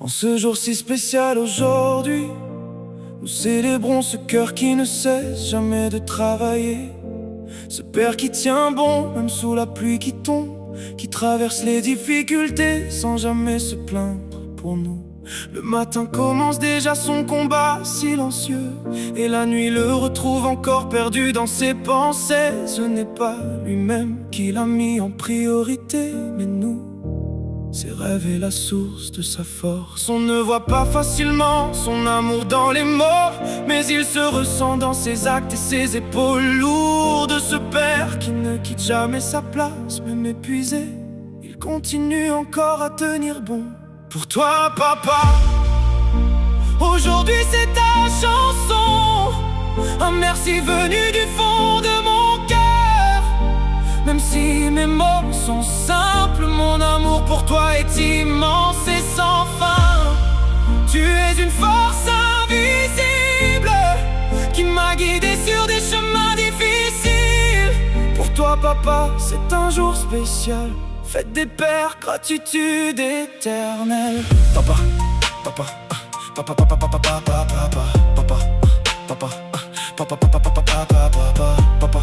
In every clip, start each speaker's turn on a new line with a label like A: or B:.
A: En ce jour si spécial aujourd'hui, nous célébrons ce cœur qui ne cesse jamais de travailler. Ce père qui tient bon, même sous la pluie qui tombe, qui traverse les difficultés sans jamais se plaindre pour nous. Le matin commence déjà son combat silencieux, et la nuit le retrouve encore perdu dans ses pensées. Ce n'est pas lui-même qui l'a mis en priorité, mais nous. Ses rêves et la source de sa force. On ne voit pas facilement son amour dans les mots, mais il se ressent dans ses actes et ses épaules lourdes. Ce père qui ne quitte jamais sa place, même épuisé, il continue encore à tenir bon. Pour toi, papa, aujourd'hui c'est ta chanson. Un merci venu du fond de mon cœur. Même si mes mots sont simples, mon amour pour toi est immense et sans fin. Tu es une force invisible qui m'a guidé sur des chemins difficiles. Pour toi, papa, c'est un jour spécial. Fête des pères, gratitude éternelle. Papa, papa, papa, papa, papa, papa, papa, papa, papa, papa, papa, papa, papa, papa, papa,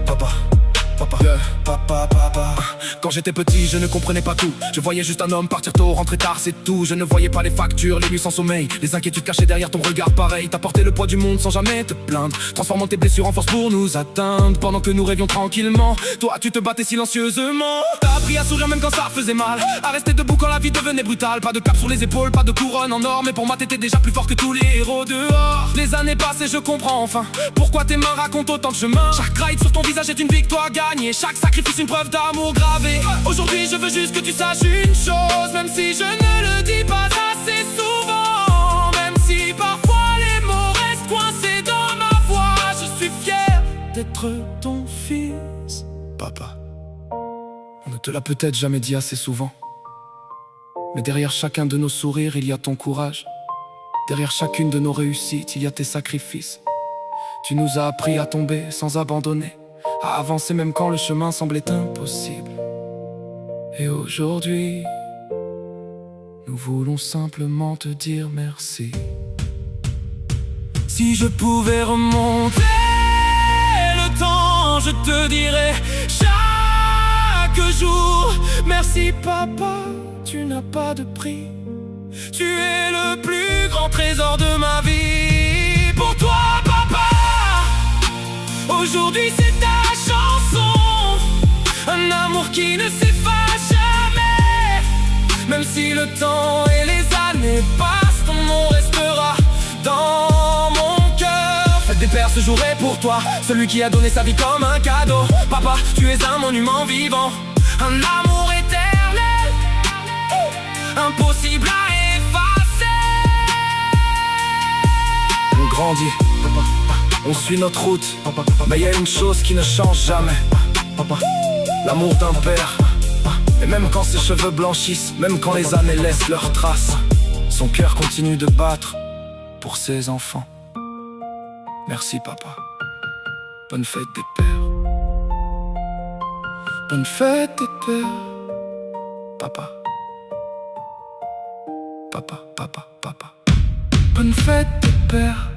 A: papa, papa, papa, papa. Quand j'étais petit, je ne comprenais pas tout. Je voyais juste un homme partir tôt, rentrer tard, c'est tout. Je ne voyais pas les factures, les nuits sans sommeil, les inquiétudes cachées derrière ton regard pareil. T'as porté le poids du monde sans jamais te plaindre, transformant tes blessures en force pour nous atteindre. Pendant que nous rêvions tranquillement, toi tu te battais silencieusement. T'as appris à sourire même quand ça faisait mal, à rester debout quand la vie devenait brutale. Pas de cap sur les épaules, pas de couronne en or, mais pour moi t'étais déjà plus fort que tous les héros dehors. Les années passent et je comprends enfin pourquoi tes mains racontent autant de chemin. Chaque ride sur ton visage est une victoire gagnée, chaque sacrifice une preuve d'amour gravée. Aujourd'hui je veux juste que tu saches une chose, même si je ne le dis pas assez souvent, même si parfois les mots restent coincés dans ma voix. Je suis fier d'être ton fils, papa. On ne te l'a peut-être jamais dit assez souvent, mais derrière chacun de nos sourires il y a ton courage. Derrière chacune de nos réussites il y a tes sacrifices. Tu nous as appris à tomber sans abandonner, à avancer même quand le chemin semblait impossible. Et aujourd'hui, nous voulons simplement te dire merci. Si je pouvais remonter le temps, je te dirais chaque jour: merci papa, tu n'as pas de prix. Tu es le plus grand trésor de ma vie. Pour toi papa, aujourd'hui c'est ta chanson. Un amour qui ne s'efface jamais. Même si le temps et les années passent, ton nom restera dans mon cœur. Fête des pères, ce jour est pour toi, celui qui a donné sa vie comme un cadeau. Papa, tu es un monument vivant, un amour éternel, impossible à effacer. On grandit, on suit notre route, mais y a une chose qui ne change jamais, l'amour d'un père. Et même quand ses cheveux blanchissent, même quand les années laissent leurs traces, son cœur continue de battre pour ses enfants. Merci papa. Bonne fête des pères. Bonne fête des pères. Papa. Papa, papa, papa. Bonne fête des pères.